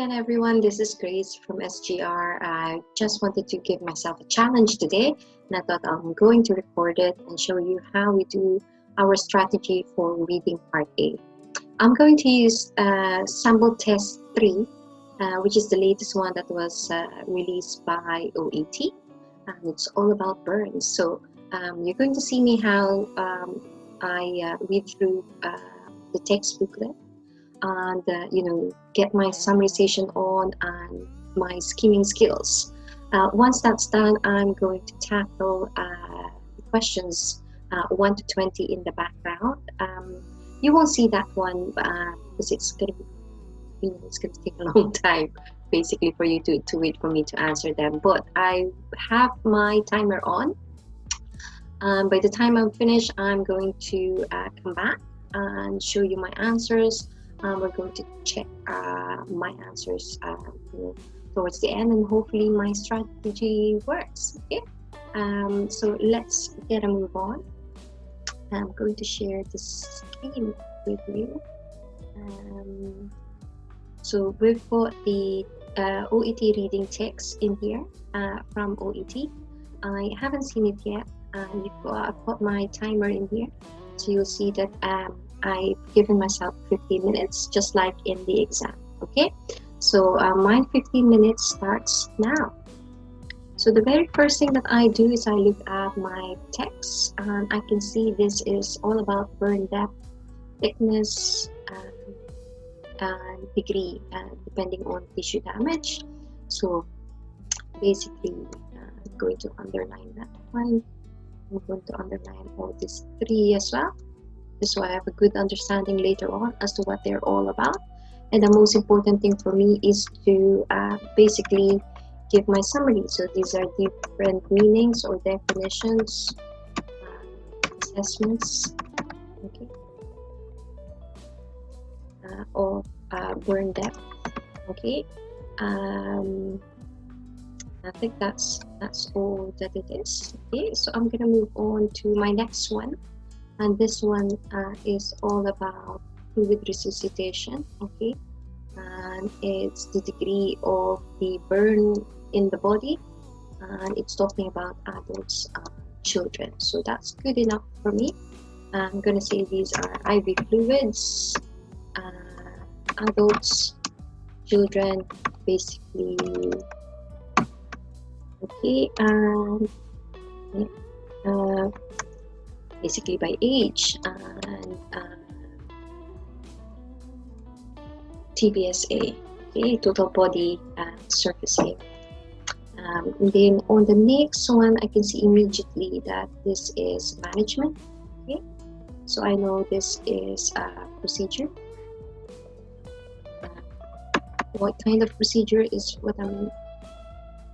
again, everyone. This is Grace from SGR. I just wanted to give myself a challenge today, and I thought I'm going to record it and show you how we do our strategy for reading Part A. I'm going to use sample test 3, which is the latest one that was released by OET, and it's all about burns. So you're going to see me how I read through the text booklet and get my summarization on and my skimming skills. Once that's done, I'm going to tackle the questions 1 to 20 in the background. You won't see that one because it's going to take a long time basically for you to wait for me to answer them, but I have my timer on. By the time I'm finished, I'm going to come back and show you my answers. We're going to check my answers towards the end, and hopefully my strategy works. Okay, so let's get a move on. I'm going to share the screen with you. So we've got the OET reading text in here from OET. I haven't seen it yet. I've got my timer in here, so you'll see that I've given myself 15 minutes, just like in the exam. Okay, so my 15 minutes starts now. So the very first thing that I do is I look at my text, and I can see this is all about burn depth, thickness, and degree, depending on tissue damage. So basically, I'm going to underline that one. I'm going to underline all these 3 as well, just so I have a good understanding later on as to what they're all about. And the most important thing for me is to basically give my summary. So these are different meanings or definitions, assessments, okay, of burn depth. Okay, I think that's all that it is. Okay, so I'm gonna move on to my next one. And this one is all about fluid resuscitation, okay? And it's the degree of the burn in the body, and it's talking about adults and children. So that's good enough for me. I'm gonna say these are IV fluids, adults, children, basically. Okay, and basically by age, and TBSA, okay, total body surface area. And then on the next one, I can see immediately that this is management. Okay, so I know this is a procedure. What kind of procedure is what I'm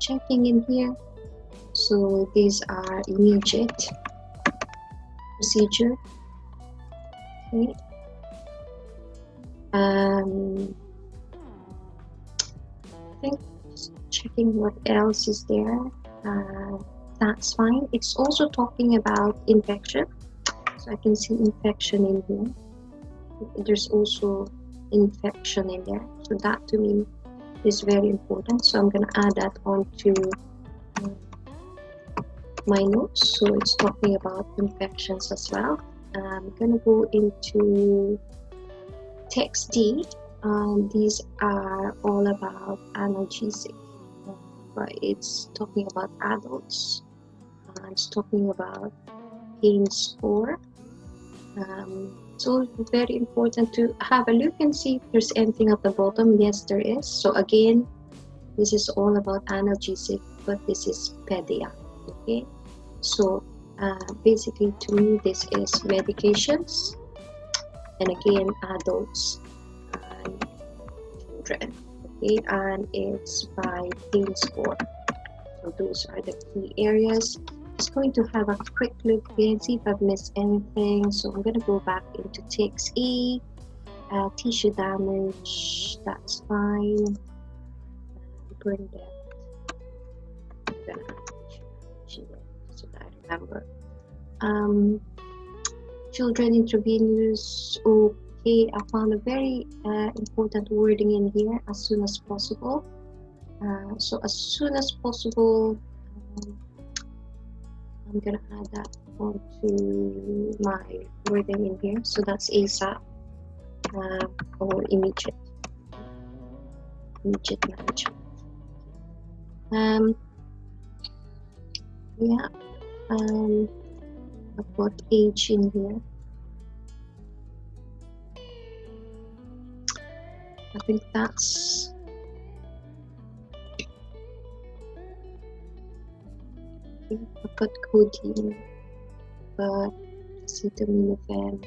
checking in here. So these are immediate procedure. Okay. I think just checking what else is there. That's fine. It's also talking about infection, so I can see infection in here. There's also infection in there, so that to me is very important. So I'm going to add that onto my notes. So it's talking about infections as well. I'm going to go into text D. These are all about analgesic, but it's talking about adults. It's talking about pain score. So it's very important to have a look and see if there's anything at the bottom. Yes, there is. So again, this is all about analgesic, but this is pedia. Okay, so basically to me this is medications, and again adults and children. Okay, and it's by pain score. So those are the key areas. Just going to have a quick look and see if I've missed anything. So I'm going to go back into text E. Tissue damage, that's fine. Burn depth, I'm going to add tissue damage so that I remember. Children intravenous, Okay, I found a very important wording in here, as soon as possible. So as soon as possible, I'm gonna add that onto my wording in here. So that's ASAP or immediate management. Yeah, I've got age in here. I think that's okay. I've got codeine, but acetaminophen,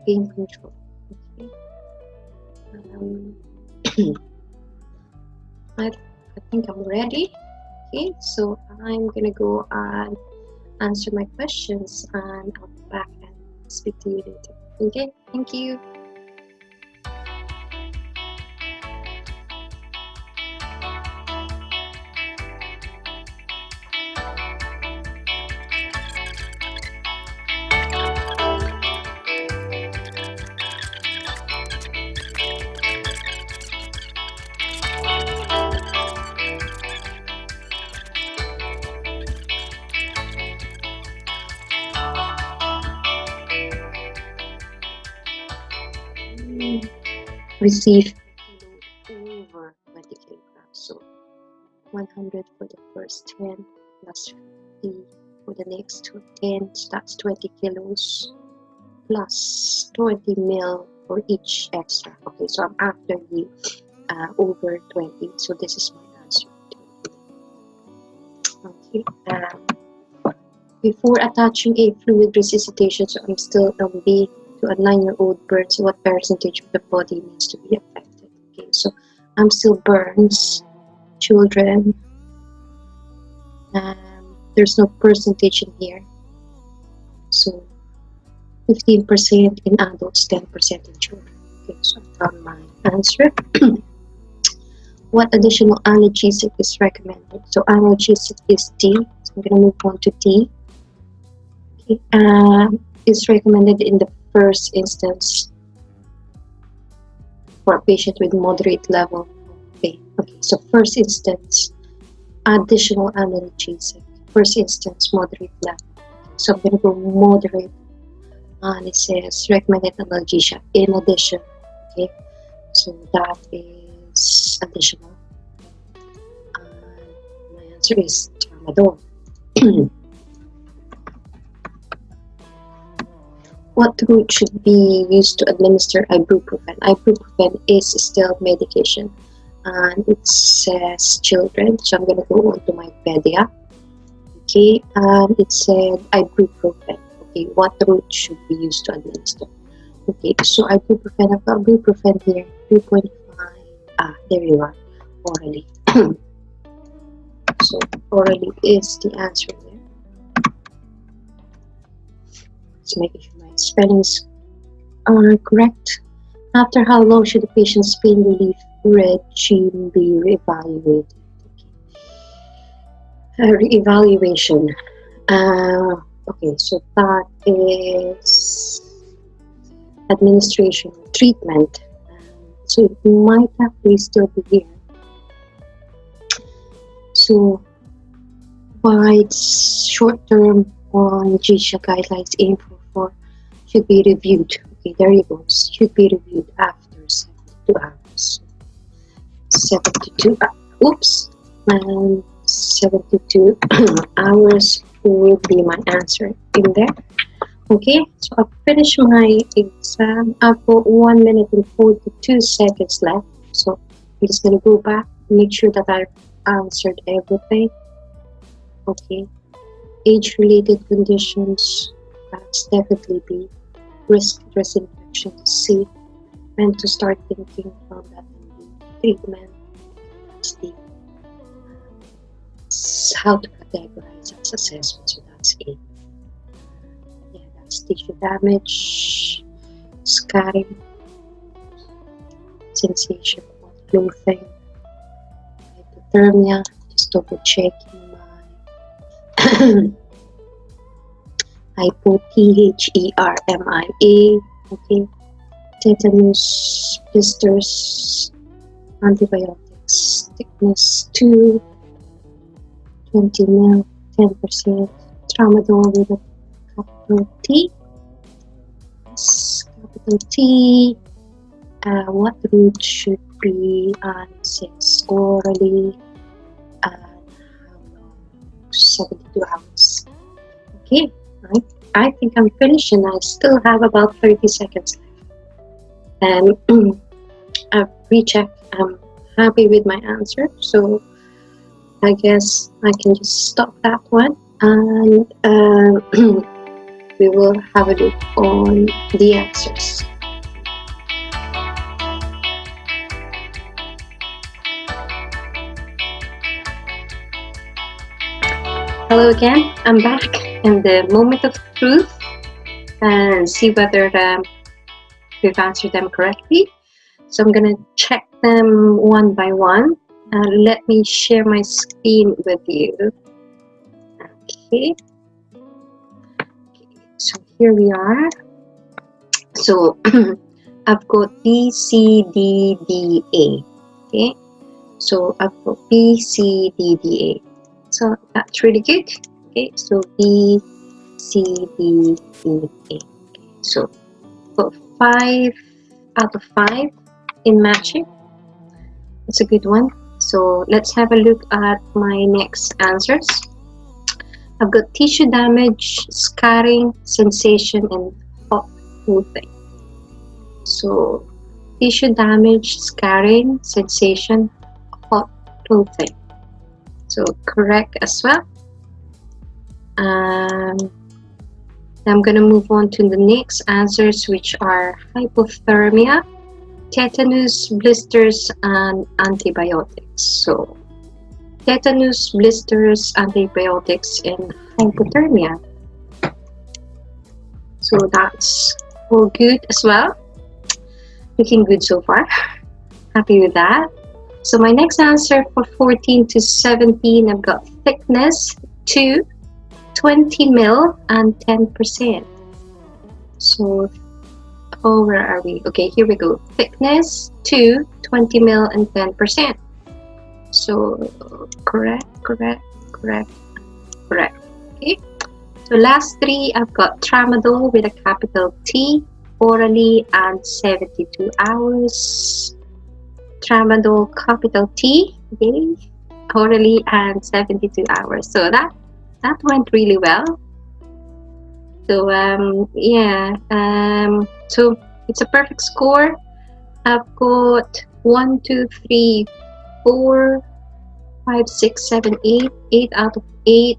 pain control. Okay. I think I'm ready. Okay, so I'm gonna go and answer my questions, and I'll be back and speak to you later. Okay, thank you. Receive over 20 kilograms, so 100 for the first 10 plus 50 for the next 10, so that's 20 kilos plus 20 mil for each extra. Okay, so I'm after the over 20, so this is my answer. Okay, before attaching a fluid resuscitation, so I'm still B to a 9-year-old burn, so what percentage of the body needs to be affected? Okay, so I'm still burns, children, there's no percentage in here, so 15% in adults, 10% in children. Okay, so I found my answer. What additional analgesic is recommended? So analgesic is D, so I'm going to move on to D. Okay, is recommended in the first instance for a patient with moderate level of pain. Okay, so first instance, additional analgesic. First instance, moderate level. Okay, so I'm going to go moderate, and it says recommended analgesia in addition. Okay, so that is additional. And my answer is tramadol. What route should be used to administer ibuprofen? Ibuprofen is still medication, and it says children, so I'm going to go on to my pedia. Okay, it said ibuprofen. Okay, what route should be used to administer? Okay, so ibuprofen, I've got ibuprofen here, 2.5. There you are, orally. So orally is the answer there. Just making sure my spellings are correct. After how long should the patient's pain relief regime be reevaluated? Okay. Re-evaluation. Okay, so that is administration treatment. So it might actually still be here. So wide short-term analgesia guidelines aim for should be reviewed. Okay, there you go. Should be reviewed after 72 hours. 72. Oops. 72 hours would be my answer in there. Okay, so I've finished my exam. I've got 1 minute and 42 seconds left. So I'm just going to go back, make sure that I've answered everything. Okay, age-related conditions, that's definitely B. Risk dress infection, C. When to start thinking from that treatment, that's D. How to categorize as assessment, so that's A. Yeah, that's tissue damage, scarring, sensation of clothing, hypothermia, just double checking my hypo, THERMIA, okay, tetanus, blisters, antibiotics, thickness 2, 20 ml, 10%, tramadol with a capital T, capital T. What route should be on 6 orally and how long? 72 hours. Okay, right. I think I'm finished and I still have about 30 seconds left. And I've rechecked. I'm happy with my answer, so I guess I can just stop that one and we will have a look on the answers. Hello again, I'm back in the moment of truth and see whether we've answered them correctly. So I'm going to check them one by one. Let me share my screen with you. Okay. So here we are. So I've got B, C, D, D, A. Okay. So I've got B, C, D, D, A. So that's really good. Okay. So B, C, D, D, A. Okay. So got 5 out of 5 in matching. It's a good one. So let's have a look at my next answers. I've got tissue damage, scarring, sensation, and hot clothing. So tissue damage, scarring, sensation, hot clothing. So correct as well. I'm going to move on to the next answers, which are hypothermia, tetanus, blisters, and antibiotics. So tetanus, blisters, antibiotics, and hypothermia. So that's all good as well. Looking good so far. Happy with that. So my next answer for 14 to 17, I've got thickness 2, 20 ml, and 10%. So where are we? Okay, here we go. Thickness 2, 20 ml, and 10%. So correct. Okay. So last 3, I've got tramadol with a capital T, orally, and 72 hours. Tramadol, capital T, okay, orally, and 72 hours. So that went really well. So so it's a perfect score. I've got 1, 2, 3, 4, 5, 6, 7, 8 out of 8.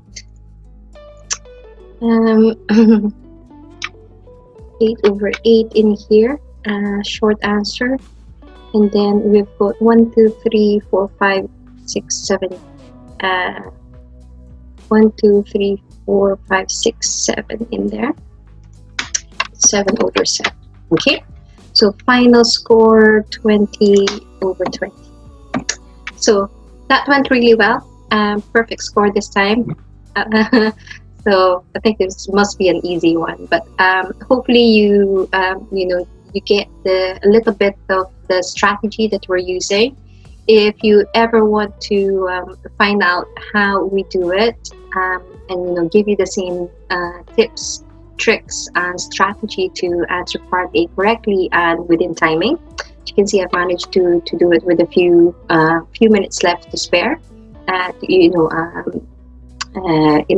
8 over 8 in here. Short answer. And then we've got 1, 2, 3, 4, 5, 6, 7. 1, 2, 3, 4, 5, 6, 7 in there. 7 over 7. Okay. So final score 20 over 20. So that went really well. Perfect score this time. So I think this must be an easy one. But hopefully you you get a little bit of the strategy that we're using. If you ever want to find out how we do it and give you the same tips, tricks, and strategy to answer part A correctly and within timing, you can see I've managed to do it with a few minutes left to spare. In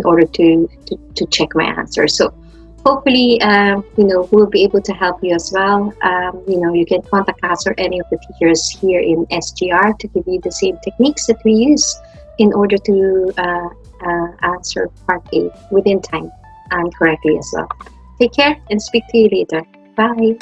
order to check my answer. So hopefully, we'll be able to help you as well. You can contact us or any of the teachers here in SGR to give you the same techniques that we use in order to answer part A within time and correctly as well. Take care and speak to you later. Bye.